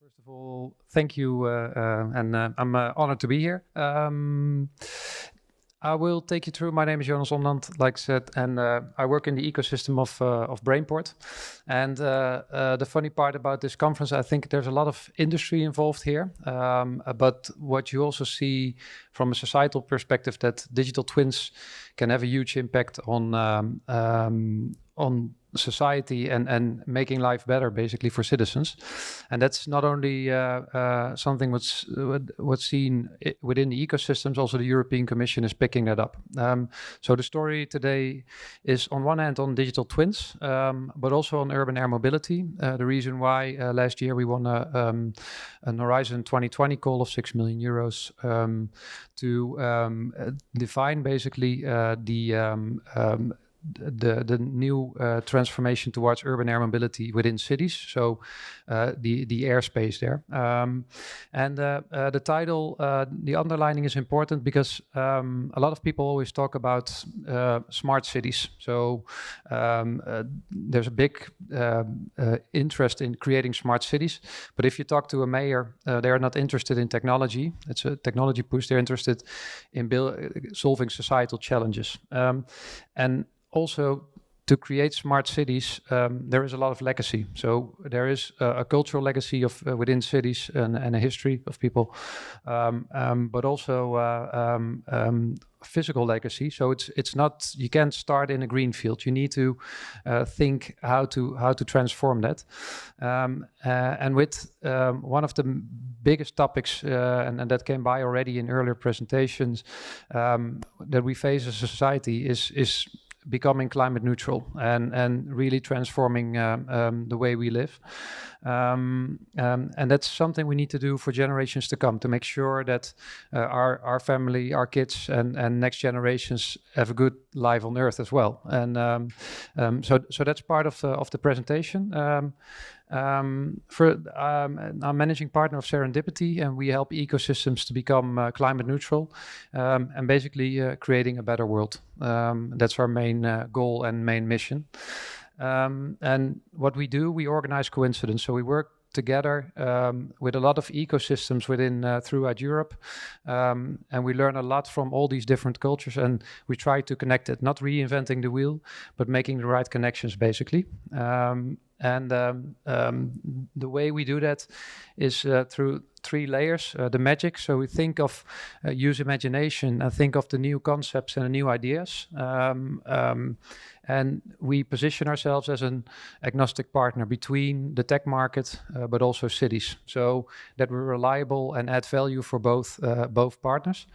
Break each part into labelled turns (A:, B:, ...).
A: First of all, thank you, and I'm honored to be here. I will take you through. My name is Jonas Onland, like I said, and I work in the ecosystem of Brainport. And the funny part about this conference, I think there's a lot of industry involved here. But what you also see from a societal perspective, that digital twins can have a huge impact on society and making life better, basically, for citizens. And that's not only something what's seen within the ecosystems, also the European Commission is picking that up. So the story today is on one hand on digital twins, but also on urban air mobility. The reason why last year we won an Horizon 2020 call of 6 million euros to define basically the new transformation towards urban air mobility within cities, so the airspace there. And the title, the underlining is important because a lot of people always talk about smart cities. So there's a big interest in creating smart cities, but if you talk to a mayor, they are not interested in technology. It's a technology push. They're interested in solving societal challenges. And also, to create smart cities, there is a lot of legacy. So there is a cultural legacy of within cities and a history of people, but also physical legacy. So it's not, you can't start in a green field. You need to think how to transform that. And with one of the biggest topics, and that came by already in earlier presentations, that we face as a society is becoming climate neutral and really transforming the way we live. And that's something we need to do for generations to come, to make sure that our family, our kids and next generations have a good life on Earth as well. And so that's part of the presentation. I'm managing partner of Serendipity, and we help ecosystems to become climate neutral and basically creating a better world. That's our main goal and main mission. And what we do, we organize coincidence. So we work together with a lot of ecosystems throughout Europe, and we learn a lot from all these different cultures, and we try to connect it, not reinventing the wheel, but making the right connections, basically. And the way we do that is through 3 layers. The magic, so we think of use imagination and think of the new concepts and the new ideas. And we position ourselves as an agnostic partner between the tech market, but also cities, so that we're reliable and add value for both partners.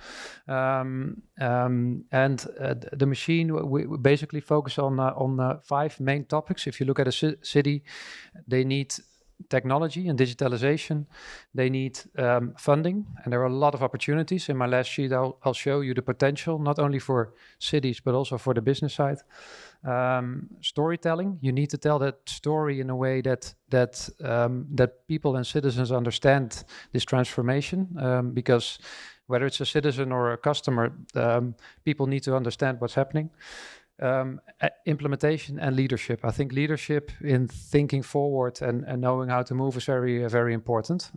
A: And the machine, we basically focus on 5 main topics. If you look at a city, they need technology and digitalization. They need funding, and there are a lot of opportunities. In my last sheet, I'll show you the potential, not only for cities, but also for the business side. Storytelling, you need to tell that story in a way that people and citizens understand this transformation, because whether it's a citizen or a customer, people need to understand what's happening. Implementation and leadership. I think leadership in thinking forward and knowing how to move is very, very important.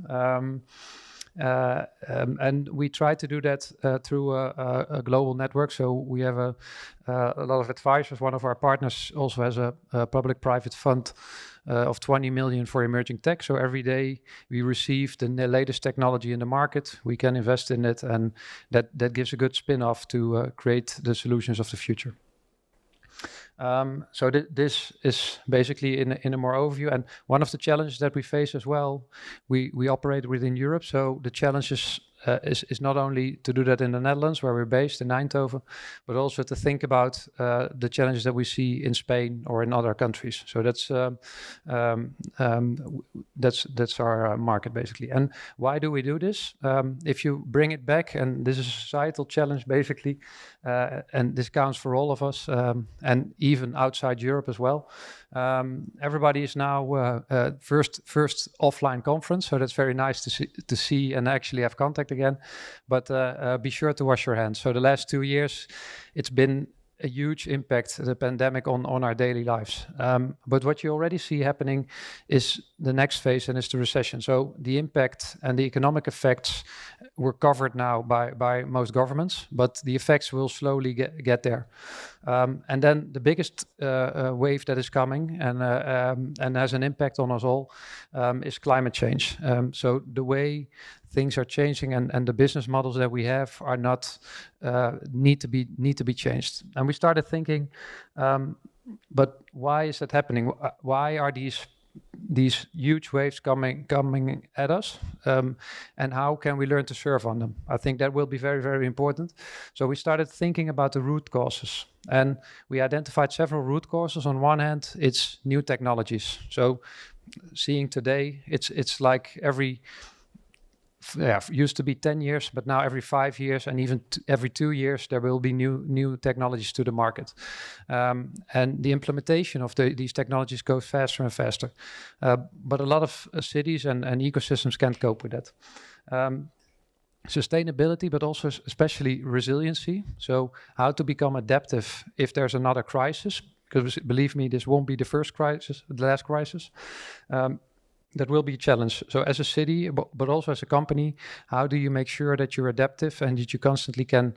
A: And we try to do that through a global network. So we have a lot of advisors. One of our partners also has a public-private fund of 20 million for emerging tech. So every day we receive the latest technology in the market. We can invest in it, and that gives a good spin-off to create the solutions of the future. So this is basically in a more overview, and one of the challenges that we face as well, we operate within Europe, so the challenge is not only to do that in the Netherlands, where we're based in Eindhoven, but also to think about the challenges that we see in Spain or in other countries. So that's our market, basically. And why do we do this? If you bring it back, and this is a societal challenge, basically, and this counts for all of us, and even outside Europe as well. Everybody is now first offline conference, so that's very nice to see and actually have contact again. But be sure to wash your hands. So the last 2 years, it's been a huge impact, the pandemic, on our daily lives. But what you already see happening is the next phase, and it's the recession. So the impact and the economic effects were covered now by most governments, but the effects will slowly get there. And then the biggest wave that is coming and has an impact on us all is climate change. So the way things are changing and the business models that we have are not need to be changed. And we started thinking, but why is that happening? Why are these huge waves coming at us, and how can we learn to surf on them? I think that will be very, very important. So we started thinking about the root causes, and we identified several root causes. On one hand, it's new technologies. So seeing today, it's like used to be 10 years, but now every 5 years and even every 2 years, there will be new technologies to the market. And the implementation of these technologies goes faster and faster. But a lot of cities and ecosystems can't cope with that. Sustainability, but also especially resiliency. So how to become adaptive if there's another crisis, because believe me, this won't be the first crisis, the last crisis. That will be a challenge. So as a city, but also as a company, how do you make sure that you're adaptive and that you constantly can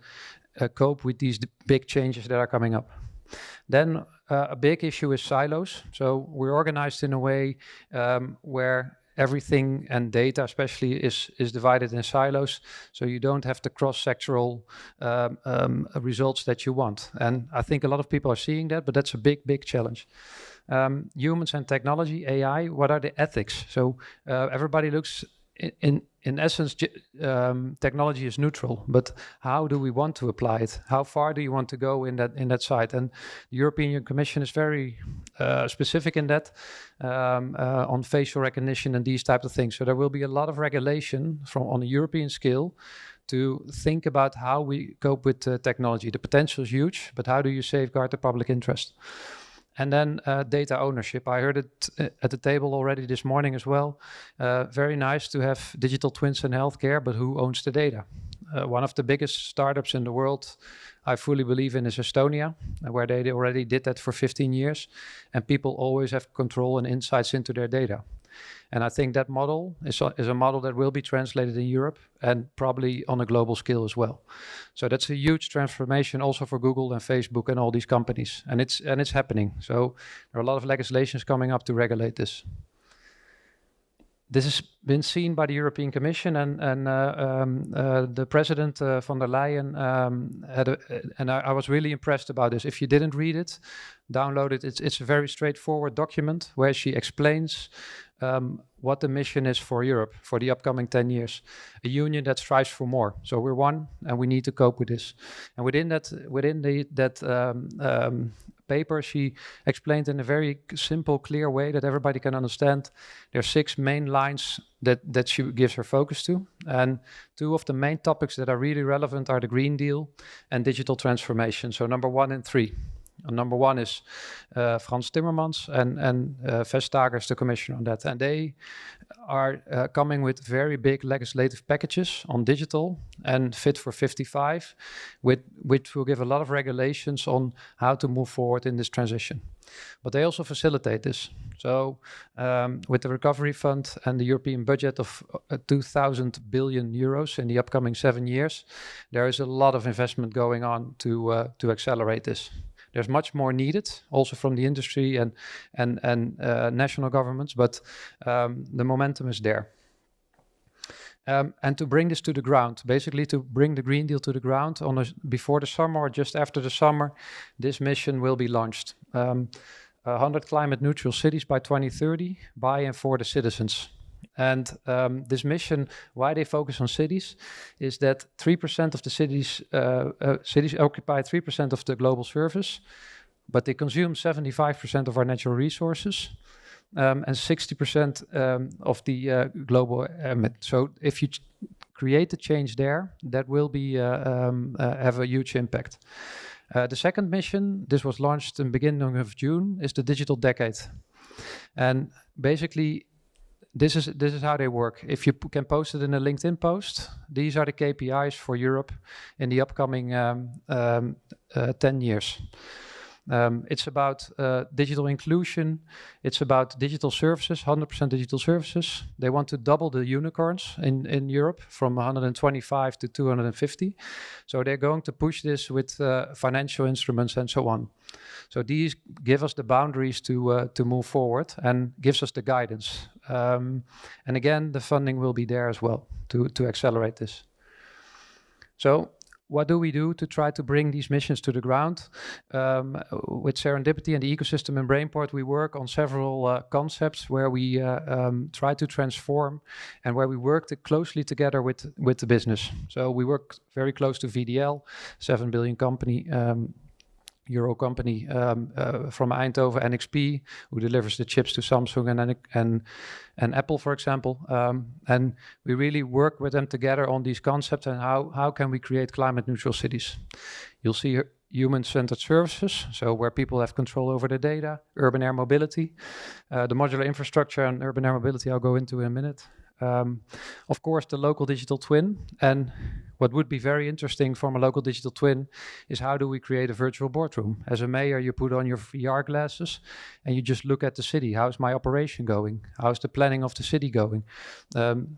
A: cope with these big changes that are coming up? Then a big issue is silos. So we're organized in a way where everything and data especially is divided in silos, so you don't have the cross-sectoral results that you want. And I think a lot of people are seeing that, but that's a big challenge. Humans and technology, AI, what are the ethics? So everybody looks, in essence, technology is neutral, but how do we want to apply it? How far do you want to go in that side? And the European Commission is very specific in that, on facial recognition and these types of things. So there will be a lot of regulation on a European scale to think about how we cope with technology. The potential is huge, but how do you safeguard the public interest? And then data ownership. I heard it at the table already this morning as well. Very nice to have digital twins in healthcare, but who owns the data? One of the biggest startups in the world, I fully believe in, is Estonia, where they already did that for 15 years. And people always have control and insights into their data. And I think that model is a model that will be translated in Europe and probably on a global scale as well. So that's a huge transformation also for Google and Facebook and all these companies. And it's happening. So there are a lot of legislations coming up to regulate this. This has been seen by the European Commission, and the President von der Leyen I was really impressed about this. If you didn't read it, download it. It's a very straightforward document where she explains what the mission is for Europe for the upcoming 10 years. A union that strives for more. So we're one, and we need to cope with this. And within that paper, she explained in a very simple, clear way that everybody can understand. There are 6 main lines that she gives her focus to. And 2 of the main topics that are really relevant are the Green Deal and digital transformation. So number 1 and 3. Number 1 is Frans Timmermans and Vestager is the commissioner on that. And they are coming with very big legislative packages on digital and Fit for 55, which will give a lot of regulations on how to move forward in this transition. But they also facilitate this. So with the recovery fund and the European budget of 2,000 billion euros in the upcoming 7 years, there is a lot of investment going on to accelerate this. There's much more needed, also from the industry and national governments, but the momentum is there. And to bring this to the ground, basically to bring the Green Deal to the ground before the summer or just after the summer, this mission will be launched. 100 climate neutral cities by 2030, by and for the citizens. And this mission, why they focus on cities, is that 3% of the cities occupy 3% of the global surface, but they consume 75% of our natural resources and 60% of the global emit. So if you create the change there, that will be have a huge impact. The second mission, this was launched in the beginning of June, is the Digital Decade. And basically, this is how they work. If you can post it in a LinkedIn post, these are the KPIs for Europe in the upcoming 10 years. It's about digital inclusion. It's about digital services, 100% digital services. They want to double the unicorns in Europe from 125 to 250. So they're going to push this with financial instruments and so on. So these give us the boundaries to move forward and gives us the guidance. And again, the funding will be there as well to accelerate this. So what do we do to try to bring these missions to the ground? With Serendipity and the ecosystem in Brainport, we work on several concepts where we try to transform and where we work closely together with the business. So we work very close to VDL, 7 billion company, Euro company from Eindhoven, NXP, who delivers the chips to Samsung and Apple, for example. And we really work with them together on these concepts and how can we create climate neutral cities. You'll see human-centered services, so where people have control over the data, urban air mobility, the modular infrastructure and urban air mobility I'll go into in a minute. Of course, the local digital twin. And what would be very interesting from a local digital twin is how do we create a virtual boardroom? As a mayor, you put on your VR glasses and you just look at the city. How's my operation going? How's the planning of the city going? Can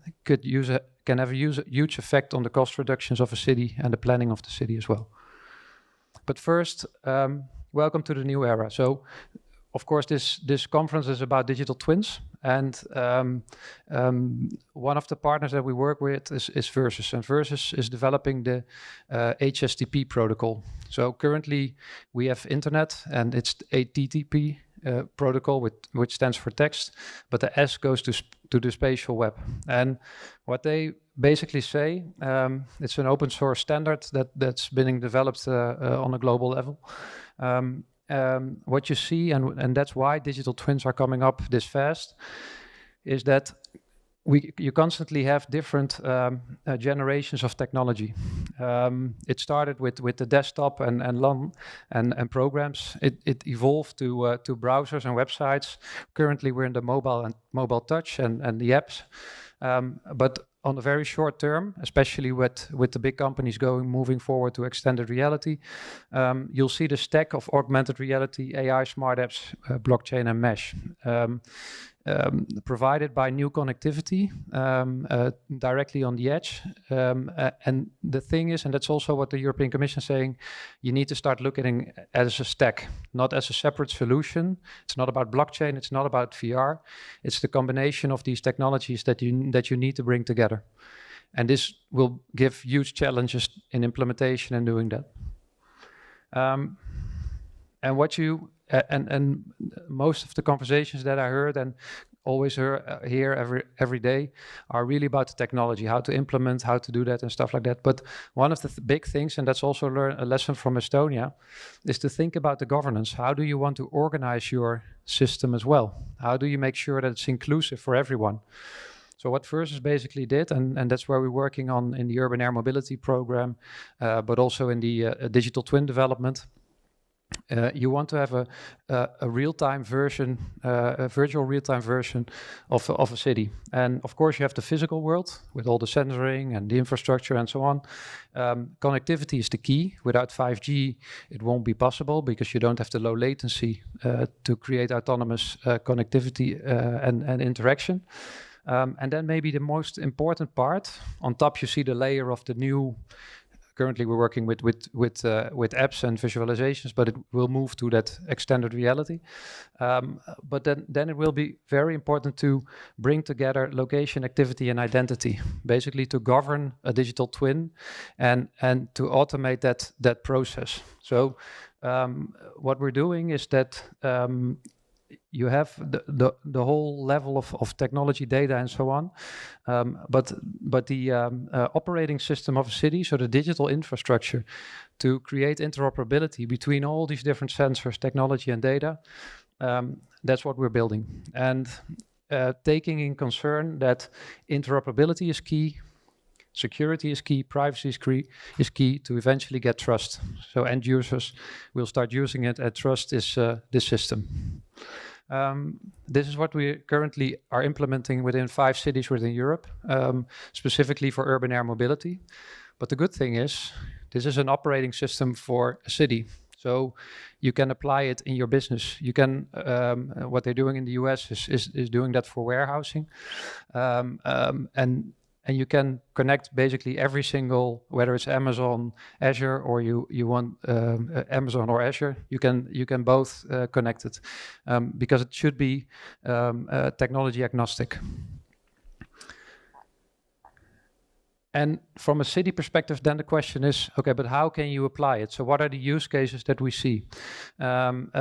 A: have a huge effect on the cost reductions of a city and the planning of the city as well. But first, welcome to the new era. So, of course, this conference is about digital twins, and one of the partners that we work with is Versus, and Versus is developing the HSTP protocol. So currently we have internet, and it's a TTP protocol, which stands for text, but the S goes to the spatial web. And what they basically say, it's an open source standard that's being developed on a global level. What you see, and that's why digital twins are coming up this fast, is that you constantly have different generations of technology. It started with the desktop and LAN and programs. It evolved to browsers and websites. Currently, we're in the mobile touch and the apps. But on the very short term, especially with the big companies moving forward to extended reality, you'll see the stack of augmented reality, AI, smart apps, blockchain, and mesh. Provided by new connectivity directly on the edge. And the thing is, and that's also what the European Commission is saying, you need to start looking at it as a stack, not as a separate solution. It's not about blockchain, it's not about VR. It's the combination of these technologies that you need to bring together. And this will give huge challenges in implementation and doing that. And what you and most of the conversations that I heard and always hear every day are really about the technology, how to implement, how to do that and stuff like that. But one of the big things, and that's also a lesson from Estonia, is to think about the governance. How do you want to organize your system as well? How do you make sure that it's inclusive for everyone? So what Versus basically did, and that's where we're working on in the urban air mobility program, but also in the digital twin development. You want to have a real-time version, a virtual real-time version of a city. And of course, you have the physical world with all the sensoring and the infrastructure and so on. Connectivity is the key. Without 5G, it won't be possible because you don't have the low latency to create autonomous connectivity and interaction. And then maybe the most important part, on top you see the layer of the new. Currently, we're working with apps and visualizations, but it will move to that extended reality. But then it will be very important to bring together location, activity, and identity, basically to govern a digital twin and to automate that process. So what we're doing is that you have the whole level of technology, data, and so on, but the operating system of a city, so the digital infrastructure, to create interoperability between all these different sensors, technology, and data. That's what we're building, and taking in concern that interoperability is key. Security is key, privacy is key to eventually get trust. So end users will start using it and trust this system. This is what we currently are implementing within 5 cities within Europe, specifically for urban air mobility. But the good thing is, this is an operating system for a city. So you can apply it in your business. You can, what they're doing in the US is doing that for warehousing. And you can connect basically every single, whether it's Amazon, Azure, or you want Amazon or Azure, you can both connect it because it should be technology agnostic. And from a city perspective, then the question is, okay, but how can you apply it? So what are the use cases that we see? And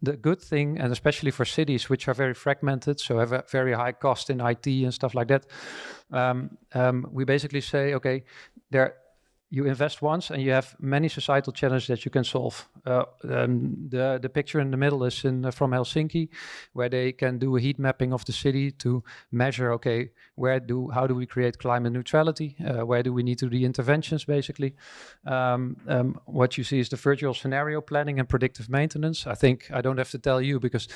A: the good thing, and especially for cities which are very fragmented, so have a very high cost in IT and stuff like that, we basically say, okay, you invest once and you have many societal challenges that you can solve. The picture in the middle is from Helsinki, where they can do a heat mapping of the city to measure, okay, how do we create climate neutrality? Where do we need to do interventions, basically? What you see is the virtual scenario planning and predictive maintenance. I think I don't have to tell you, because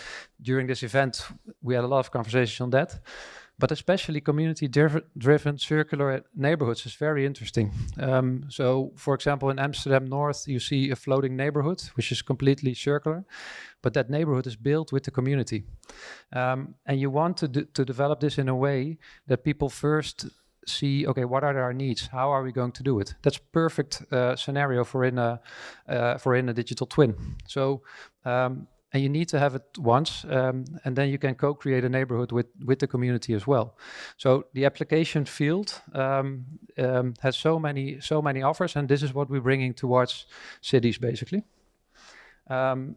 A: during this event, we had a lot of conversations on that. But especially community-driven circular neighborhoods is very interesting. So, for example, in Amsterdam North, you see a floating neighborhood, which is completely circular, but that neighborhood is built with the community. And you want to develop this in a way that people first see, okay, what are our needs? How are we going to do it? That's perfect scenario for in a digital twin. So. And you need to have it once, and then you can co-create a neighborhood with the community as well. So the application field has so many offers, and this is what we're bringing towards cities, basically. And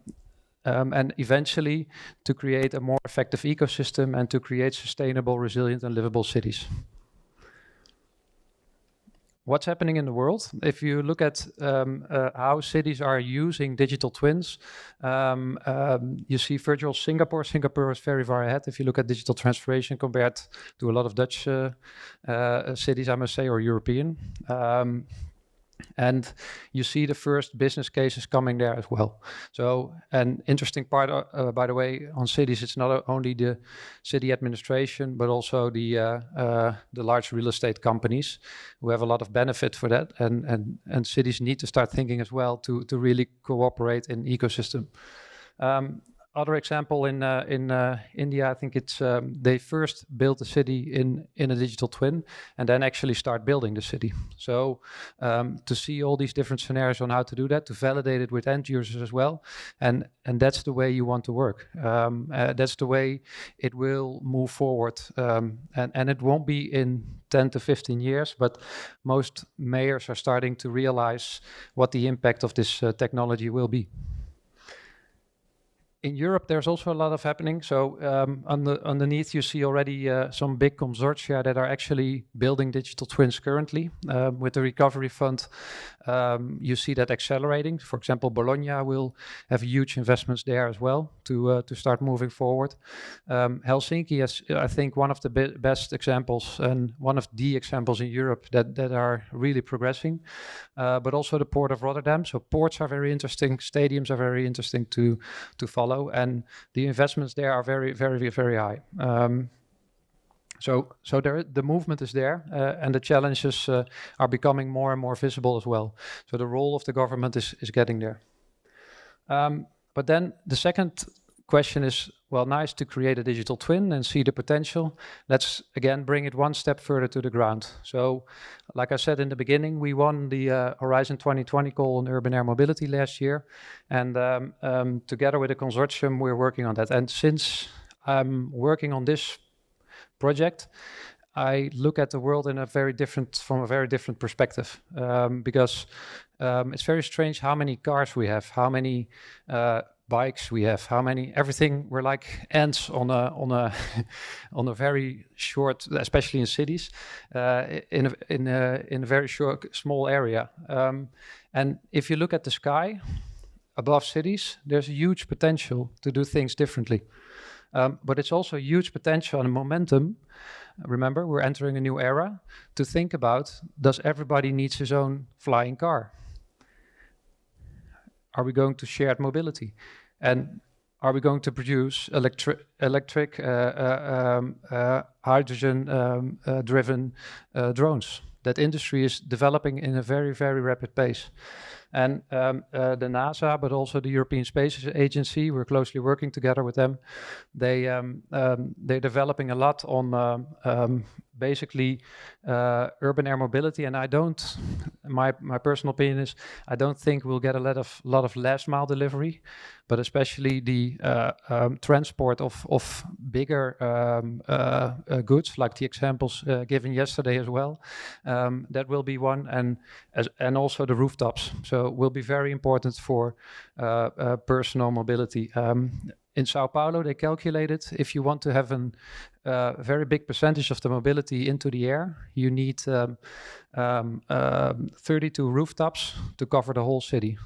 A: eventually to create a more effective ecosystem and to create sustainable, resilient, and livable cities. What's happening in the world? If you look at how cities are using digital twins, you see virtual Singapore. Singapore is very far ahead if you look at digital transformation compared to a lot of Dutch cities, I must say, or European. And you see the first business cases coming there as well. So an interesting part, by the way, on cities, it's not only the city administration, but also the large real estate companies who have a lot of benefit for that. And cities need to start thinking as well to really cooperate in ecosystem. Other example in India, I think it's they first built the city in a digital twin and then actually start building the city. So to see all these different scenarios on how to do that, to validate it with end users as well, and that's the way you want to work. That's the way it will move forward, and it won't be in 10 to 15 years, but most mayors are starting to realize what the impact of this technology will be. In Europe, there's also a lot of happening. So underneath, you see already some big consortia that are actually building digital twins currently. With the Recovery Fund, you see that accelerating. For example, Bologna will have huge investments there as well to start moving forward. Helsinki is, I think, one of the best examples and one of the examples in Europe that are really progressing. But also the Port of Rotterdam. So ports are very interesting. Stadiums are very interesting to follow. And the investments there are very, very, very high. So the movement is there, and the challenges are becoming more and more visible as well. So the role of the government is getting there. But then the second question is, well, nice to create a digital twin and see the potential. Let's again bring it one step further to the ground. So like I said in the beginning, we won the Horizon 2020 call on urban air mobility last year. And together with a consortium, we're working on that. And since I'm working on this project, I look at the world from a very different perspective, because it's very strange how many cars we have, how many bikes we have, everything. We're like ants on a very short, especially in cities, in a very short, small area. And if you look at the sky above cities, there's a huge potential to do things differently. But it's also a huge potential and momentum. Remember, we're entering a new era to think about, does everybody need his own flying car? Are we going to shared mobility? And are we going to produce electric hydrogen driven drones? That industry is developing in a very, very rapid pace. And the NASA, but also the European Space Agency, we're closely working together with them. They're developing a lot on basically urban air mobility. And my personal opinion is, I don't think we'll get a lot of last mile delivery, but especially the transport of bigger goods, like the examples given yesterday as well. That will be one, and also the rooftops. So will be very important for personal mobility. In Sao Paulo, they calculated if you want to have a very big percentage of the mobility into the air, you need 32 rooftops to cover the whole city.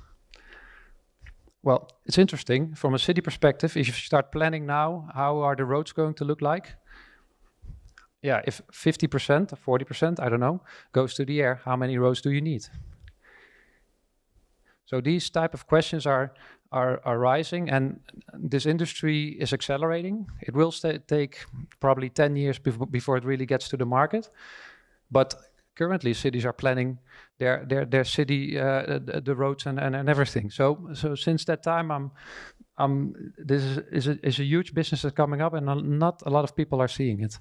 A: Well, it's interesting from a city perspective. If you start planning now, how are the roads going to look like? Yeah, if 50% or 40%, I don't know, goes to the air, how many roads do you need? So these type of questions are rising, and this industry is accelerating. It will take probably 10 years before it really gets to the market. But currently, cities are planning their city, the roads and everything. So since that time, this is a huge business that's coming up, and not a lot of people are seeing it.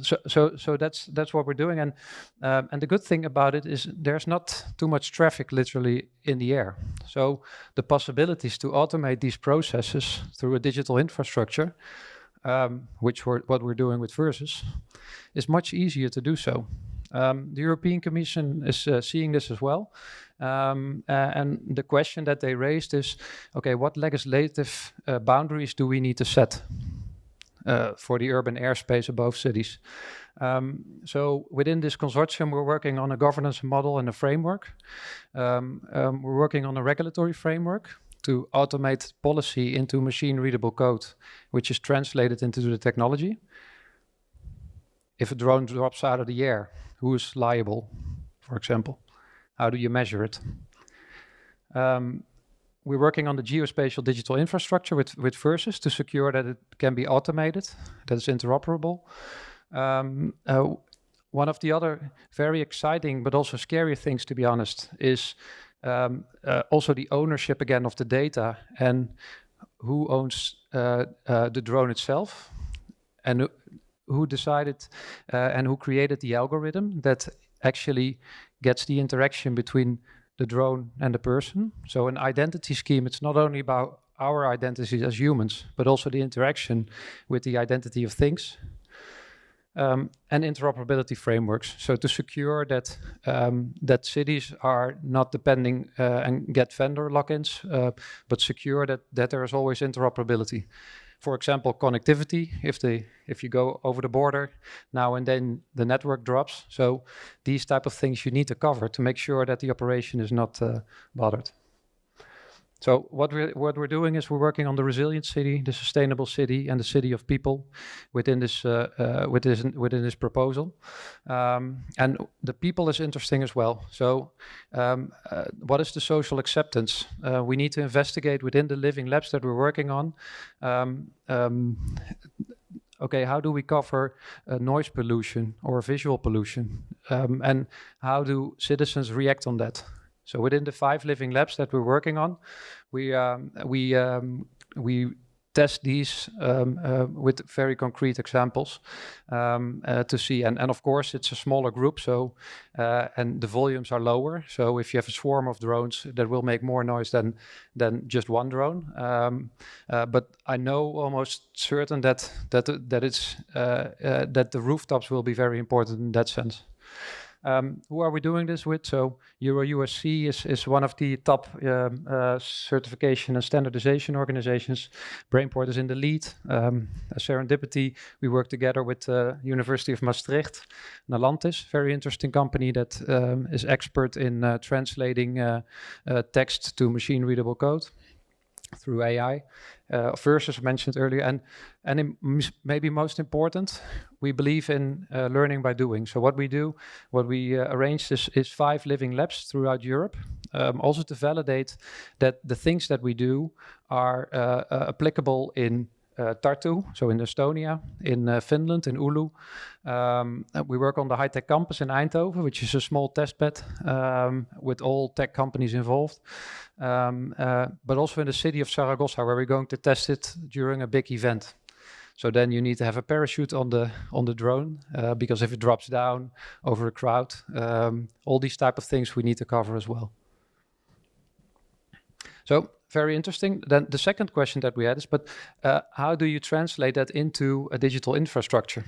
A: So that's what we're doing, and the good thing about it is there's not too much traffic literally in the air. So the possibilities to automate these processes through a digital infrastructure, what we're doing with Versus, is much easier to do so. The European Commission is seeing this as well, and the question that they raised is, okay, what legislative boundaries do we need to set for the urban airspace above cities? So within this consortium, we're working on a governance model and a framework. We're working on a regulatory framework to automate policy into machine-readable code, which is translated into the technology. If a drone drops out of the air, who is liable, for example? How do you measure it? We're working on the geospatial digital infrastructure with Versus to secure that it can be automated, that it's interoperable. One of the other very exciting but also scary things, to be honest, is also the ownership again of the data and who owns the drone itself, and who decided and who created the algorithm that actually gets the interaction between the drone and the person. So an identity scheme, it's not only about our identities as humans, but also the interaction with the identity of things. And interoperability frameworks. So to secure that that cities are not depending and get vendor lock-ins, but secure that there is always interoperability. For example, connectivity, if you go over the border, now and then the network drops. So these type of things you need to cover to make sure that the operation is not bothered. So what we're doing is we're working on the resilient city, the sustainable city, and the city of people within this within this proposal. And the people is interesting as well. So what is the social acceptance? We need to investigate within the living labs that we're working on. Okay, how do we cover noise pollution or visual pollution? And how do citizens react on that? So within the 5 living labs that we're working on, we test these with very concrete examples to see. And of course, it's a smaller group, so and the volumes are lower. So if you have a swarm of drones, that will make more noise than just one drone. But I know almost certain that the rooftops will be very important in that sense. Who are we doing this with? So Euro-USC is one of the top certification and standardization organizations. Brainport is in the lead. Serendipity, we work together with University of Maastricht. Nalantis, very interesting company that is expert in translating text to machine-readable code. through AI. First, as mentioned earlier, and maybe most important, we believe in learning by doing. So what we arranged is 5 living labs throughout Europe, also to validate that the things that we do are applicable in Tartu, so in Estonia, in Finland, in Oulu. We work on the high-tech campus in Eindhoven, which is a small test bed with all tech companies involved. But also in the city of Saragossa, where we're going to test it during a big event. So then you need to have a parachute on the drone, because if it drops down over a crowd, all these type of things we need to cover as well. So very interesting. Then the second question that we had is, but how do you translate that into a digital infrastructure?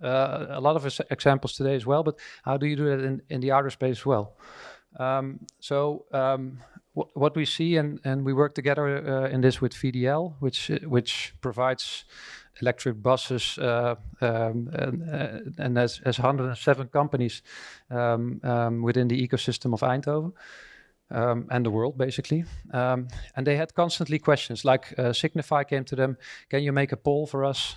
A: A lot of examples today as well, but how do you do that in the outer space as well? What we see, and we work together in this with VDL, which provides electric buses, and has 107 companies within the ecosystem of Eindhoven. And the world, basically. And they had constantly questions, like Signify came to them, can you make a pole for us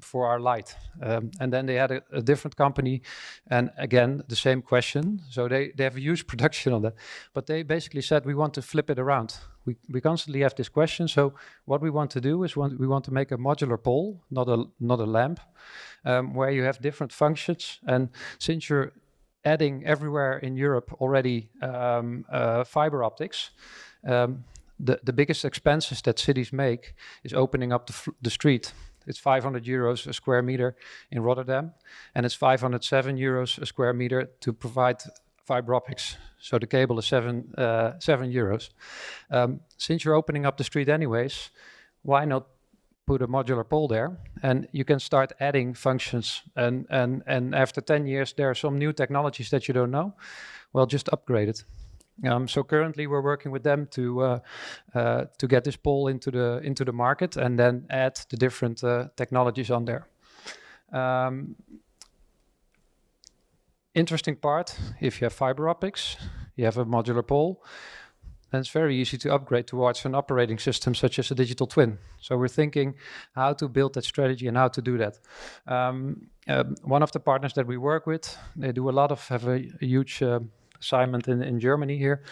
A: for our light? And then they had a different company, and again, the same question. So they have a huge production on that. But they basically said, we want to flip it around. We constantly have this question. So what we want to do is we want to make a modular pole, not a lamp, where you have different functions. And since you're adding everywhere in Europe already fiber optics, the biggest expenses that cities make is opening up the street. It's 500 euros a square meter in Rotterdam, and it's 507 euros a square meter to provide fiber optics. So the cable is 7 euros. Since you're opening up the street anyways, why not put a modular pole there, and you can start adding functions. And after 10 years, there are some new technologies that you don't know. Well, just upgrade it. So currently, we're working with them to get this pole into the market, and then add the different technologies on there. Interesting part: if you have fiber optics, you have a modular pole. And it's very easy to upgrade towards an operating system such as a digital twin. So we're thinking how to build that strategy and how to do that. One of the partners that we work with, they do have a huge assignment in Germany here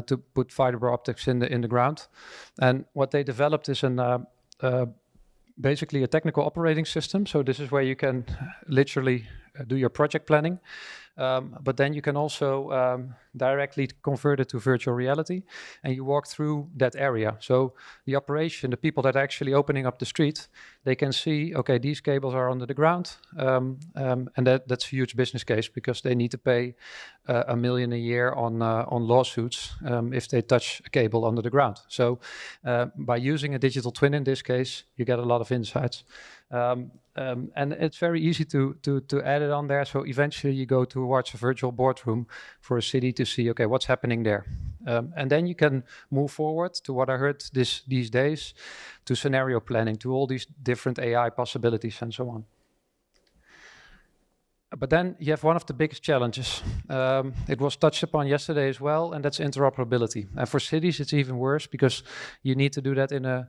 A: to put fiber optics in the ground. And what they developed is basically a technical operating system. So this is where you can literally do your project planning. But then you can also directly convert it to virtual reality, and you walk through that area. So the operation, the people that are actually opening up the street, they can see, okay, these cables are under the ground, and that's a huge business case, because they need to pay $1 million a year on lawsuits if they touch a cable under the ground. So by using a digital twin in this case, you get a lot of insights. And it's very easy to add it on there. So eventually you go towards a virtual boardroom for a city to see, okay, what's happening there. And then you can move forward to what I heard these days, to scenario planning, to all these different AI possibilities and so on. But then you have one of the biggest challenges. It was touched upon yesterday as well, and that's interoperability. And for cities, it's even worse, because you need to do that in a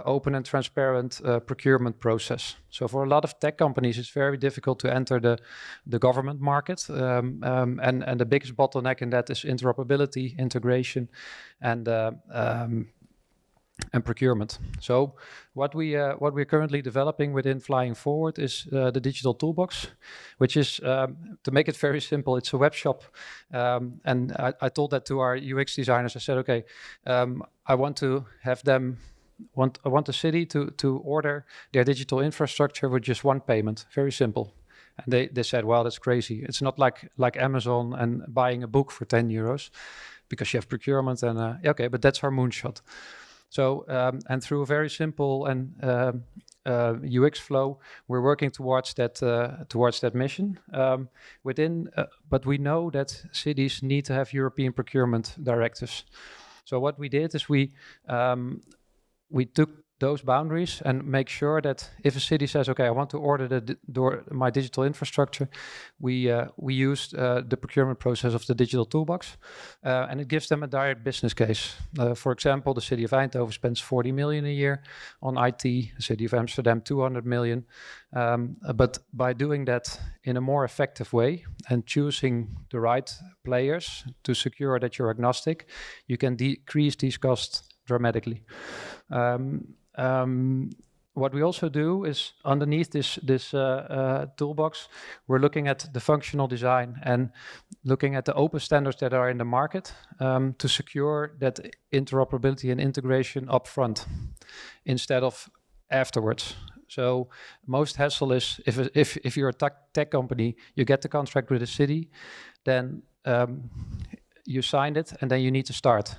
A: open and transparent procurement process. So for a lot of tech companies, it's very difficult to enter the government market. And the biggest bottleneck in that is interoperability, integration, and procurement. So what we're currently developing within Flying Forward is the digital toolbox, which is, to make it very simple, it's a web shop. And I told that to our UX designers. I said, okay, I want to have them, I want the city to order their digital infrastructure with just one payment, very simple. And they said, well, that's crazy. It's not like Amazon and buying a book for 10 euros, because you have procurement and, okay, but that's our moonshot. So, and through a very simple and UX flow, we're working towards that mission. But we know that cities need to have European procurement directives. So what we did is we took those boundaries and make sure that if a city says, okay, I want to order my digital infrastructure, we use the procurement process of the digital toolbox, and it gives them a direct business case. For example, the city of Eindhoven spends 40 million a year on IT, the city of Amsterdam 200 million. But by doing that in a more effective way and choosing the right players to secure that you're agnostic, you can decrease these costs dramatically. What we also do is underneath this toolbox, we're looking at the functional design and looking at the open standards that are in the market to secure that interoperability and integration upfront instead of afterwards. So most hassle is if you're a tech company, you get the contract with the city, then you signed it, and then you need to start.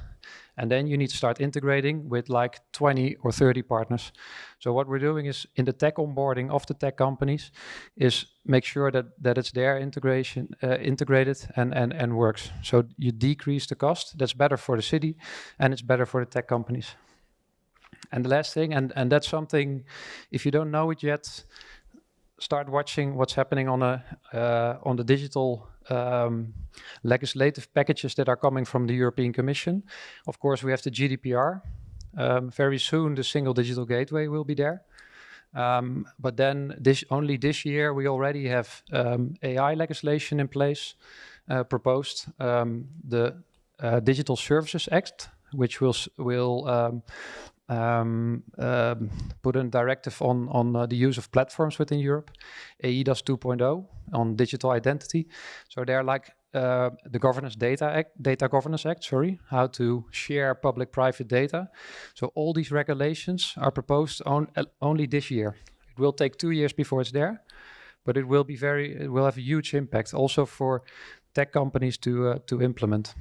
A: And then you need to start integrating with like 20 or 30 partners. So what we're doing is in the tech onboarding of the tech companies is make sure that it's their integration integrated and works. So you decrease the cost. That's better for the city, and it's better for the tech companies. And the last thing, and that's something, if you don't know it yet, start watching what's happening on the digital legislative packages that are coming from the European Commission. Of course, we have the GDPR. Very soon, the single digital gateway will be there. But then only this year, we already have AI legislation in place, proposed, the Digital Services Act, which will put a directive on the use of platforms within Europe, eIDAS 2.0 on digital identity. So they're like the Data Governance Act, how to share public-private data. So all these regulations are proposed only this year. It will take 2 years before it's there, but it will have a huge impact also for tech companies to implement.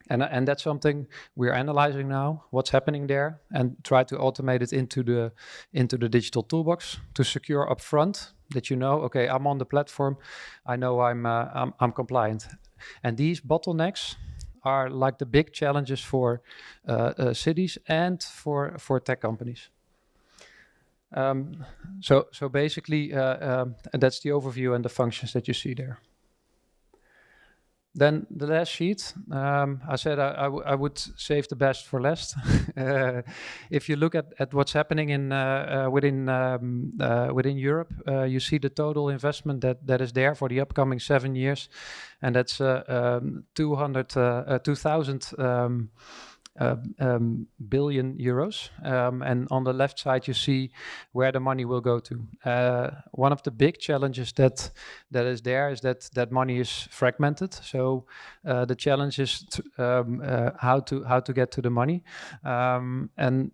A: And that's something we're analyzing now, what's happening there, and try to automate it into the digital toolbox to secure upfront that okay, I'm on the platform, I know I'm compliant. And these bottlenecks are like the big challenges for cities and for tech companies. So basically, that's the overview and the functions that you see there. Then the last sheet, I said I would save the best for last. If you look at what's happening within Europe, you see the total investment that is there for the upcoming 7 years, and that's 2,000 billion euros. And on the left side, you see where the money will go to. One of the big challenges that is there is that money is fragmented. So the challenge is how to get to the money. And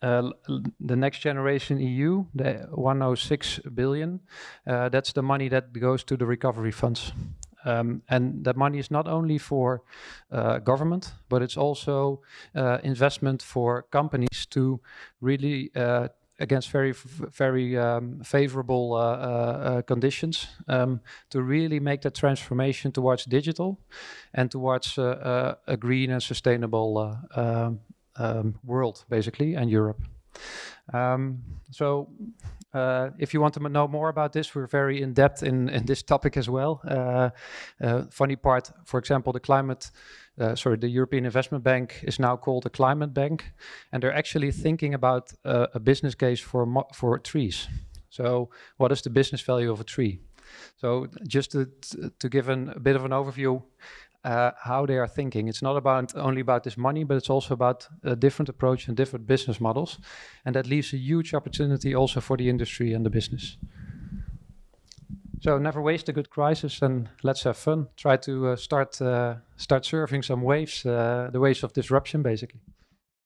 A: the Next Generation EU, the 106 billion, that's the money that goes to the recovery funds. And that money is not only for government, but it's also investment for companies to really, against very favorable conditions, to really make that transformation towards digital and towards a green and sustainable world, basically, and Europe. So if you want to know more about this, we're very in depth in this topic as well. Funny part, for example, the European Investment Bank is now called a climate bank, and they're actually thinking about a business case for trees. So what is the business value of a tree? So just to give a bit of an overview, how they are thinking. It's not only about this money, but it's also about a different approach and different business models. And that leaves a huge opportunity also for the industry and the business. So never waste a good crisis, and let's have fun. Try to start surfing some waves, the waves of disruption, basically.